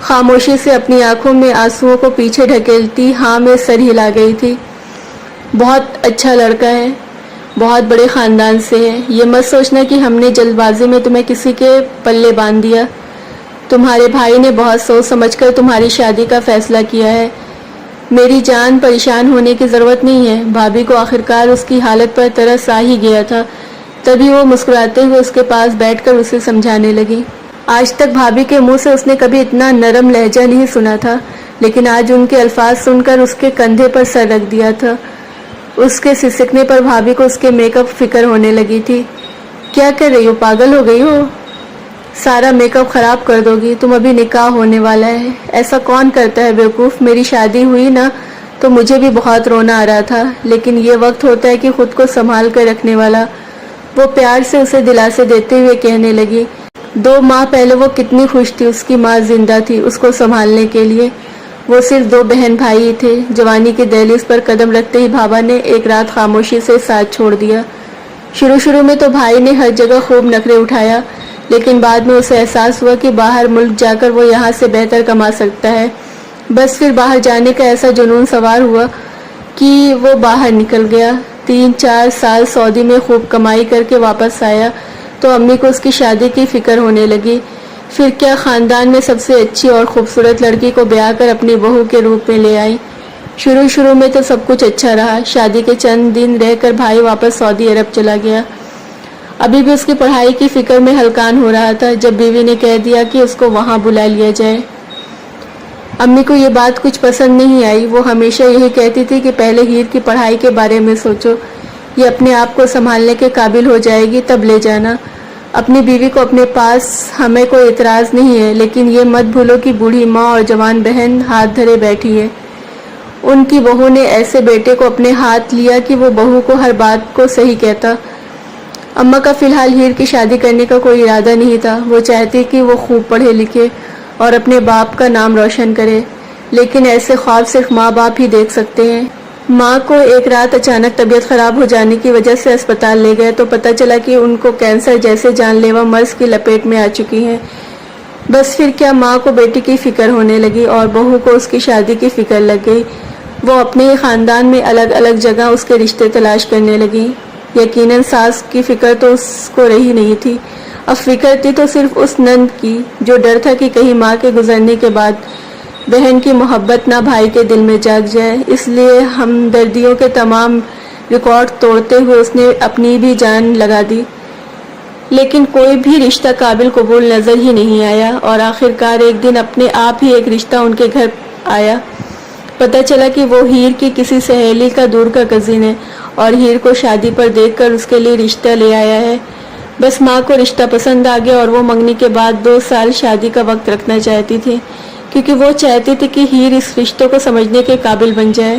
خاموشی سے اپنی آنکھوں میں آنسوؤں کو پیچھے ڈھکیلتی ہاں میں سر ہلا گئی تھی۔ بہت اچھا لڑکا ہے، بہت بڑے خاندان سے ہے، یہ مت سوچنا کہ ہم نے جلد بازی میں تمہیں کسی کے پلے باندھ دیا۔ تمہارے بھائی نے بہت سوچ سمجھ کر تمہاری شادی کا فیصلہ کیا ہے۔ میری جان پریشان ہونے کی ضرورت نہیں ہے۔ بھابھی کو آخرکار اس کی حالت پر ترس آ ہی گیا تھا، تبھی وہ مسکراتے ہوئے اس کے پاس بیٹھ کر اسے سمجھانے لگی۔ آج تک بھابھی کے منہ سے اس نے کبھی اتنا نرم لہجہ نہیں سنا تھا، لیکن آج ان کے الفاظ سن کر اس کے کندھے پر سر رکھ دیا تھا۔ اس کے سسکنے پر بھابھی کو اس کے میک اپ فکر ہونے لگی تھی۔ کیا کر رہی ہو، پاگل ہو گئی ہو؟ سارا میک اپ خراب کر دو گی، تم ابھی نکاح ہونے والا ہے۔ ایسا کون کرتا ہے بیوقوف؟ میری شادی ہوئی نا تو مجھے بھی بہت رونا آ رہا تھا، لیکن یہ وقت ہوتا ہے کہ خود کو سنبھال کر رکھنے والا۔ وہ پیار سے اسے دلاسے دیتے ہوئے کہنے لگی۔ 2 ماہ پہلے وہ کتنی خوش تھی، اس کی ماں زندہ تھی اس کو سنبھالنے کے لیے۔ وہ صرف 2 بہن بھائی تھے۔ جوانی کی دہلیز پر قدم رکھتے ہی بھابا نے ایک رات خاموشی سے ساتھ چھوڑ دیا۔ شروع میں تو بھائی نے ہر جگہ خوب نخرے اٹھایا، لیکن بعد میں اسے احساس ہوا کہ باہر ملک جا کر وہ یہاں سے بہتر کما سکتا ہے۔ بس پھر باہر جانے کا ایسا جنون سوار ہوا کہ وہ باہر نکل گیا۔ 3-4 سال سعودی میں خوب کمائی کر کے واپس آیا تو امی کو اس کی شادی کی فکر ہونے لگی۔ پھر کیا خاندان میں سب سے اچھی اور خوبصورت لڑکی کو بیاہ کر اپنی بہو کے روپ میں لے آئی۔ شروع میں تو سب کچھ اچھا رہا۔ شادی کے چند دن رہ کر بھائی واپس سعودی عرب چلا گیا۔ ابھی بھی اس کی پڑھائی کی فکر میں ہلکان ہو رہا تھا جب بیوی نے کہہ دیا کہ اس کو وہاں بلا لیا جائے۔ امی کو یہ بات کچھ پسند نہیں آئی۔ وہ ہمیشہ یہی کہتی تھی کہ پہلے ہیر کی پڑھائی کے بارے میں سوچو، یہ اپنے آپ کو سنبھالنے کے قابل ہو جائے گی تب لے جانا۔ اپنی بیوی کو اپنے پاس ہمیں کوئی اعتراض نہیں ہے، لیکن یہ مت بھولو کہ بوڑھی ماں اور جوان بہن ہاتھ دھرے بیٹھی ہے۔ ان کی بہو نے ایسے بیٹے کو اپنے ہاتھ لیا کہ وہ بہو کو ہر بات کو صحیح کہتا۔ اماں کا فی الحال ہیر کی شادی کرنے کا کوئی ارادہ نہیں تھا۔ وہ چاہتی کہ وہ خوب پڑھے لکھے اور اپنے باپ کا نام روشن کرے، لیکن ایسے خواب صرف ماں باپ ہی دیکھ سکتے ہیں۔ ماں کو ایک رات اچانک طبیعت خراب ہو جانے کی وجہ سے اسپتال لے گئے تو پتہ چلا کہ ان کو کینسر جیسے جان لیوا مرض کی لپیٹ میں آ چکی ہیں۔ بس پھر کیا ماں کو بیٹی کی فکر ہونے لگی اور بہو کو اس کی شادی کی فکر لگ گئی۔ وہ اپنے ہی خاندان میں الگ الگ جگہ اس کے رشتے تلاش کرنے لگی۔ یقیناً ساس کی فکر تو اس کو رہی نہیں تھی، اب فکر تھی تو صرف اس نند کی، جو ڈر تھا کہ کہیں ماں کے گزرنے کے بعد بہن کی محبت نہ بھائی کے دل میں جاگ جائے۔ اس لیے ہمدردیوں کے تمام ریکارڈ توڑتے ہوئے اس نے اپنی بھی جان لگا دی، لیکن کوئی بھی رشتہ قابل قبول نظر ہی نہیں آیا، اور آخرکار ایک دن اپنے آپ ہی ایک رشتہ ان کے گھر آیا۔ پتہ چلا کہ وہ ہیر کی کسی سہیلی کا دور کا کزن ہے اور ہیر کو شادی پر دیکھ کر اس کے لیے رشتہ لے آیا ہے۔ بس ماں کو رشتہ پسند آ گیا اور وہ منگنی کے بعد 2 سال شادی کا وقت رکھنا چاہتی تھی، کیونکہ وہ چاہتی تھی کہ ہیر اس رشتوں کو سمجھنے کے قابل بن جائے۔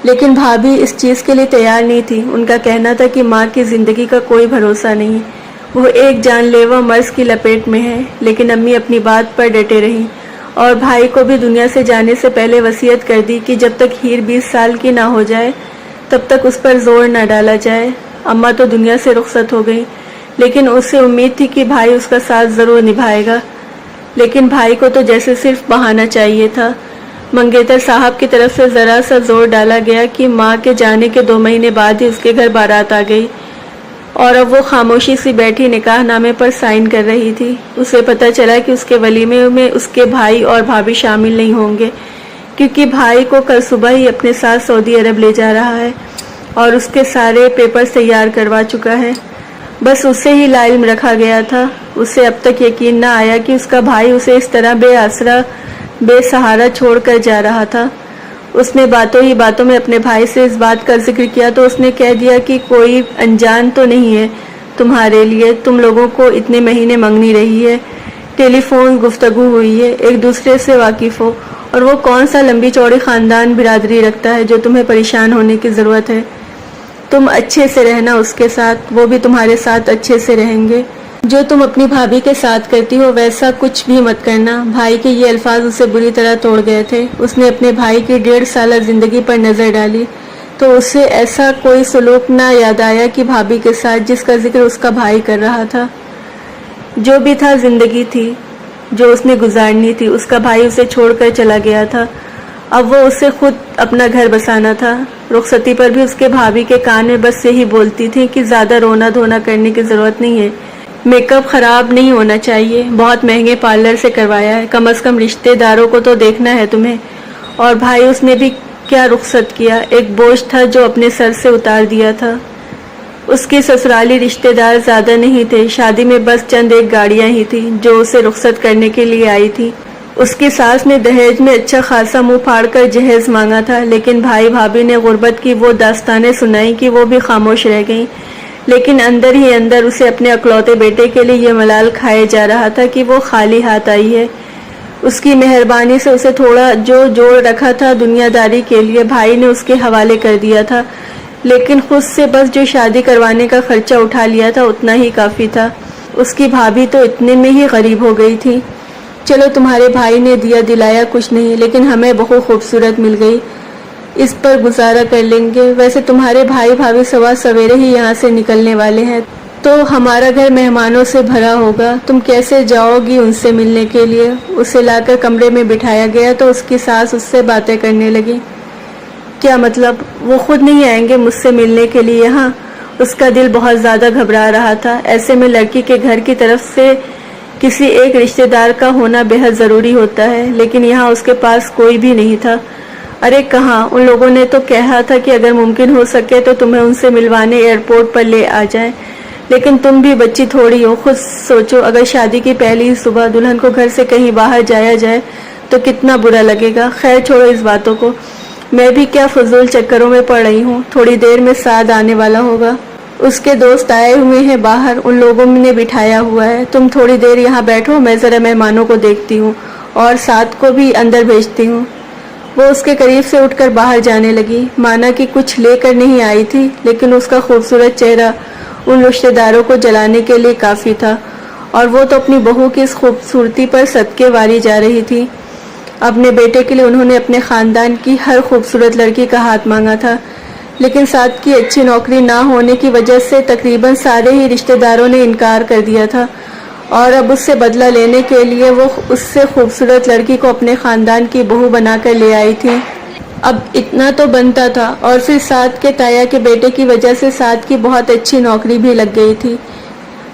لیکن بھابھی اس چیز کے لیے تیار نہیں تھی۔ ان کا کہنا تھا کہ ماں کی زندگی کا کوئی بھروسہ نہیں، وہ ایک جان لیوا مرض کی لپیٹ میں ہے۔ لیکن امی اپنی بات پر ڈٹے رہیں اور بھائی کو بھی دنیا سے جانے سے پہلے وصیت کر دی کہ جب تک ہیر 20 سال کی نہ ہو جائے تب تک اس پر زور نہ ڈالا جائے۔ اماں تو دنیا سے رخصت ہو گئی، لیکن اسے امید تھی کہ بھائی اس کا ساتھ ضرور نبھائے گا۔ لیکن بھائی کو تو جیسے صرف بہانہ چاہیے تھا۔ منگیتر صاحب کی طرف سے ذرا سا زور ڈالا گیا کہ ماں کے جانے کے 2 مہینے بعد ہی اس کے گھر بارات آ گئی، اور اب وہ خاموشی سی بیٹھی نکاح نامے پر سائن کر رہی تھی۔ اسے پتہ چلا کہ اس کے ولیمے میں اس کے بھائی اور بھابھی شامل نہیں ہوں گے، کیونکہ بھائی کو کل صبح ہی اپنے ساتھ سعودی عرب لے جا رہا ہے اور اس کے سارے پیپرز تیار کروا چکا ہے۔ بس اسے ہی لا علم رکھا گیا تھا۔ اسے اب تک یقین نہ آیا کہ اس کا بھائی اسے اس طرح بے آسرا بے سہارا چھوڑ کر جا رہا تھا۔ اس نے باتوں ہی باتوں میں اپنے بھائی سے اس بات کا ذکر کیا تو اس نے کہہ دیا کہ کوئی انجان تو نہیں ہے تمہارے لیے، تم لوگوں کو اتنے مہینے منگنی رہی ہے، ٹیلی فون گفتگو ہوئی ہے، ایک دوسرے سے واقف ہو، اور وہ کون سا لمبی چوڑی خاندان برادری رکھتا ہے جو تمہیں پریشان ہونے کی ضرورت ہے۔ تم اچھے سے رہنا اس کے ساتھ، وہ بھی تمہارے ساتھ اچھے سے رہیں گے۔ جو تم اپنی بھابھی کے ساتھ کرتی ہو ویسا کچھ بھی مت کرنا۔ بھائی کے یہ الفاظ اسے بری طرح توڑ گئے تھے۔ اس نے اپنے بھائی کی 1.5 سالہ زندگی پر نظر ڈالی تو اسے ایسا کوئی سلوک نہ یاد آیا کہ بھابھی کے ساتھ جس کا ذکر اس کا بھائی کر رہا تھا۔ جو بھی تھا زندگی تھی، جو اس نے گزارنی تھی۔ اس کا بھائی اسے چھوڑ کر چلا گیا تھا، اب وہ اسے خود اپنا گھر بسانا تھا۔ رخصتی پر بھی اس کے بھابھی کے کان میں بس یہی بولتی تھی کہ زیادہ رونا دھونا کرنے کی ضرورت نہیں ہے، میک اپ خراب نہیں ہونا چاہیے، بہت مہنگے پارلر سے کروایا ہے، کم از کم رشتے داروں کو تو دیکھنا ہے تمہیں۔ اور بھائی اس نے بھی کیا رخصت کیا، ایک بوجھ تھا جو اپنے سر سے اتار دیا تھا۔ اس کے سسرالی رشتے دار زیادہ نہیں تھے، شادی میں بس چند ایک گاڑیاں ہی تھیں جو اسے رخصت کرنے کے لیے آئی تھی۔ اس کی ساس نے دہیج میں اچھا خاصا منہ پھاڑ کر جہیز مانگا تھا، لیکن بھائی بھابھی نے غربت کی وہ داستانیں سنائی کہ وہ بھی خاموش رہ گئیں۔ لیکن اندر ہی اندر اسے اپنے اکلوتے بیٹے کے لیے یہ ملال کھائے جا رہا تھا کہ وہ خالی ہاتھ آئی ہے۔ اس کی مہربانی سے اسے تھوڑا جو جوڑ رکھا تھا دنیا داری کے لیے بھائی نے اس کے حوالے کر دیا تھا، لیکن خود سے بس جو شادی کروانے کا خرچہ اٹھا لیا تھا اتنا ہی کافی تھا۔ اس کی بھابھی تو اتنے میں ہی غریب ہو گئی تھی۔ چلو تمہارے بھائی نے دیا دلایا کچھ نہیں، لیکن ہمیں بہت خوبصورت مل گئی، اس پر گزارا کر لیں گے۔ ویسے تمہارے بھائی بھابھی صبح سویرے ہی یہاں سے نکلنے والے ہیں، تو ہمارا گھر مہمانوں سے بھرا ہوگا، تم کیسے جاؤ گی ان سے ملنے کے لیے؟ اسے لا کر کمرے میں بٹھایا گیا تو اس کی ساس اس سے باتیں کرنے لگی۔ کیا مطلب؟ وہ خود نہیں آئیں گے مجھ سے ملنے کے لیے یہاں؟ اس کا دل بہت زیادہ گھبرا رہا تھا۔ ایسے میں لڑکی کے گھر کی طرف سے کسی ایک رشتہ دار کا ہونا بے حد ضروری ہوتا ہے، لیکن یہاں اس کے پاس کوئی بھی نہیں تھا۔ ارے کہاں؟ ان لوگوں نے تو کہا تھا کہ اگر ممکن ہو سکے تو تمہیں ان سے ملوانے ایئرپورٹ پر لے آ جائیں، لیکن تم بھی بچی تھوڑی ہو، خود سوچو اگر شادی کی پہلی صبح دلہن کو گھر سے کہیں باہر جایا جائے تو کتنا برا لگے گا۔ خیر چھوڑو اس باتوں کو، میں بھی کیا فضول چکروں میں پڑ رہی ہوں، تھوڑی دیر میں سعد آنے والا ہوگا، اس کے دوست آئے ہوئے ہیں باہر، ان لوگوں نے بٹھایا ہوا ہے، تم تھوڑی دیر یہاں بیٹھو، میں ذرا مہمانوں کو دیکھتی ہوں اور سعد کو بھی اندر بھیجتی ہوں۔ وہ اس کے قریب سے اٹھ کر باہر جانے لگی، مانا کہ کچھ لے کر نہیں آئی تھی، لیکن اس کا خوبصورت چہرہ ان رشتہ داروں کو جلانے کے لیے کافی تھا، اور وہ تو اپنی بہو کی اس خوبصورتی پر صدقے واری جا رہی تھی۔ اپنے بیٹے کے لیے انہوں نے اپنے خاندان کی ہر خوبصورت لڑکی کا ہاتھ مانگا تھا، لیکن سعد کی اچھی نوکری نہ ہونے کی وجہ سے تقریباً سارے ہی رشتہ داروں نے انکار کر دیا تھا، اور اب اس سے بدلہ لینے کے لیے وہ اس سے خوبصورت لڑکی کو اپنے خاندان کی بہو بنا کر لے آئی تھی۔ اب اتنا تو بنتا تھا، اور پھر سعد کے تایا کے بیٹے کی وجہ سے سعد کی بہت اچھی نوکری بھی لگ گئی تھی۔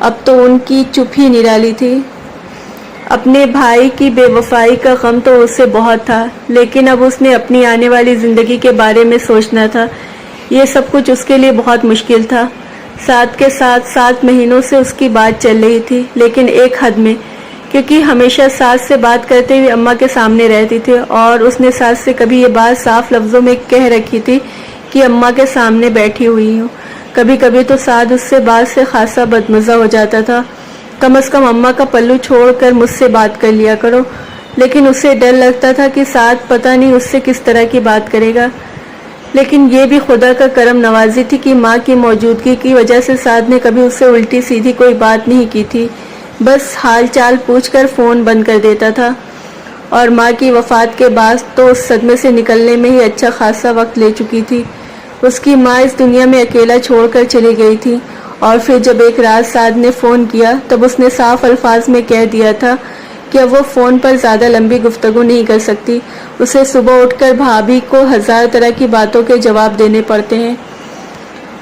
اب تو ان کی چپ ہی نرالی تھی۔ اپنے بھائی کی بے وفائی کا غم تو اسے بہت تھا، لیکن اب اس نے اپنی آنے والی زندگی کے بارے میں سوچنا تھا، یہ سب کچھ اس کے لیے بہت مشکل تھا۔ سعد کے ساتھ 7 مہینوں سے اس کی بات چل رہی تھی، لیکن ایک حد میں، کیونکہ ہمیشہ سعد سے بات کرتے ہوئے اماں کے سامنے رہتی تھی، اور اس نے سعد سے کبھی یہ بات صاف لفظوں میں کہہ رکھی تھی کہ اماں کے سامنے بیٹھی ہوئی ہوں۔ کبھی کبھی تو سعد اس سے بات سے خاصا بدمزہ ہو جاتا تھا، کم از کم اماں کا پلو چھوڑ کر مجھ سے بات کر لیا کرو، لیکن اسے ڈر لگتا تھا کہ سعد پتہ نہیں اس سے کس طرح کی بات کرے گا۔ لیکن یہ بھی خدا کا کرم نوازی تھی کہ ماں کی موجودگی کی وجہ سے سعد نے کبھی اس سے الٹی سیدھی کوئی بات نہیں کی تھی، بس حال چال پوچھ کر فون بند کر دیتا تھا۔ اور ماں کی وفات کے بعد تو اس صدمے سے نکلنے میں ہی اچھا خاصا وقت لے چکی تھی۔ اس کی ماں اس دنیا میں اکیلا چھوڑ کر چلی گئی تھی، اور پھر جب ایک رات سعد نے فون کیا تب اس نے صاف الفاظ میں کہہ دیا تھا کہ اب وہ فون پر زیادہ لمبی گفتگو نہیں کر سکتی، اسے صبح اٹھ کر بھابھی کو 1000 طرح کی باتوں کے جواب دینے پڑتے ہیں۔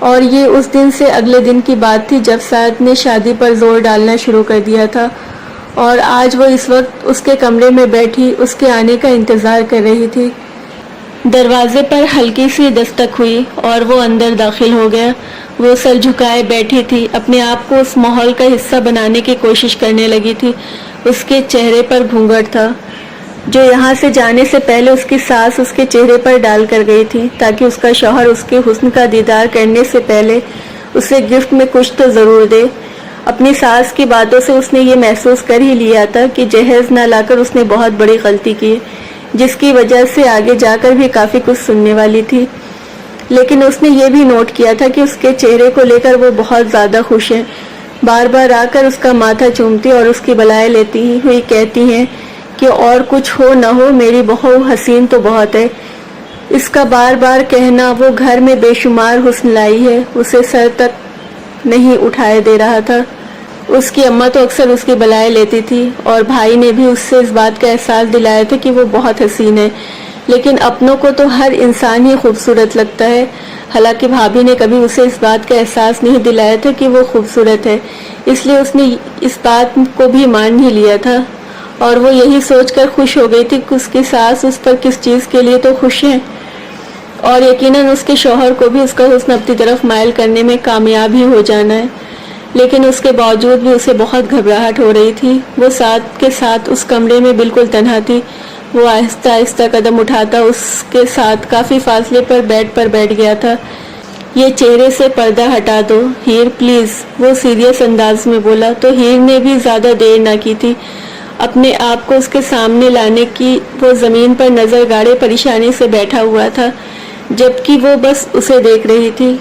اور یہ اس دن سے اگلے دن کی بات تھی جب سعد نے شادی پر زور ڈالنا شروع کر دیا تھا، اور آج وہ اس وقت اس کے کمرے میں بیٹھی اس کے آنے کا انتظار کر رہی تھی۔ دروازے پر ہلکی سی دستک ہوئی اور وہ اندر داخل ہو گیا۔ وہ سر جھکائے بیٹھی تھی، اپنے آپ کو اس ماحول کا حصہ بنانے کی کوشش کرنے لگی تھی۔ اس کے چہرے پر گھونگھٹ تھا جو یہاں سے جانے سے پہلے اس کی ساس اس کے چہرے پر ڈال کر گئی تھی، تاکہ اس کا شوہر اس کے حسن کا دیدار کرنے سے پہلے اسے گفٹ میں کچھ تو ضرور دے۔ اپنی ساس کی باتوں سے اس نے یہ محسوس کر ہی لیا تھا کہ جہیز نہ لا کر اس نے بہت بڑی غلطی کی، جس کی وجہ سے آگے جا کر بھی کافی کچھ سننے والی تھی۔ لیکن اس نے یہ بھی نوٹ کیا تھا کہ اس کے چہرے کو لے کر وہ بہت زیادہ خوش ہے، بار بار آ کر اس کا ماتھا چومتی اور اس کی بلائیں لیتی ہوئی کہتی ہیں کہ اور کچھ ہو نہ ہو میری بہو حسین تو بہت ہے۔ اس کا بار بار کہنا وہ گھر میں بے شمار حسن لائی ہے، اسے سر تک نہیں اٹھائے دے رہا تھا۔ اس کی اماں تو اکثر اس کی بلائیں لیتی تھی اور بھائی نے بھی اس سے اس بات کا احساس دلایا تھا کہ وہ بہت حسین ہے، لیکن اپنوں کو تو ہر انسان ہی خوبصورت لگتا ہے۔ حالانکہ بھابھی نے کبھی اسے اس بات کا احساس نہیں دلایا تھا کہ وہ خوبصورت ہے، اس لیے اس نے اس بات کو بھی مان ہی لیا تھا، اور وہ یہی سوچ کر خوش ہو گئی تھی کہ اس کی ساس اس پر کس چیز کے لیے تو خوش ہیں، اور یقیناً اس کے شوہر کو بھی اس کا حسن اپنی طرف مائل کرنے میں کامیاب ہی ہو جانا ہے۔ لیکن اس کے باوجود بھی اسے بہت گھبراہٹ ہو رہی تھی۔ وہ ساتھ کے ساتھ اس کمرے میں بالکل تنہا تھی۔ وہ آہستہ آہستہ قدم اٹھاتا اس کے ساتھ کافی فاصلے پر بیڈ پر بیٹھ گیا تھا۔ یہ چہرے سے پردہ ہٹا دو ہیر پلیز، وہ سیریس انداز میں بولا، تو ہیر نے بھی زیادہ دیر نہ کی تھی اپنے آپ کو اس کے سامنے لانے کی۔ وہ زمین پر نظر گاڑے پریشانی سے بیٹھا ہوا تھا، جبکہ وہ بس اسے دیکھ رہی تھی۔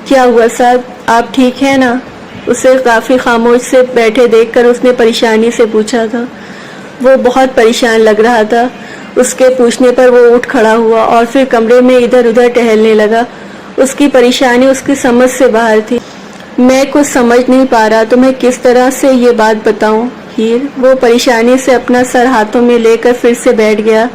کیا ہوا صاحب، آپ ٹھیک ہیں نا؟ اسے کافی خاموش سے بیٹھے دیکھ کر اس نے پریشانی سے پوچھا تھا۔ وہ بہت پریشان لگ رہا تھا۔ اس کے پوچھنے پر وہ اٹھ کھڑا ہوا اور پھر کمرے میں ادھر ادھر ٹہلنے لگا۔ اس کی پریشانی اس کی سمجھ سے باہر تھی۔ میں کچھ سمجھ نہیں پا رہا، تمہیں کس طرح سے یہ بات بتاؤں ہیر؟ وہ پریشانی سے اپنا سر ہاتھوں میں لے کر پھر سے بیٹھ گیا۔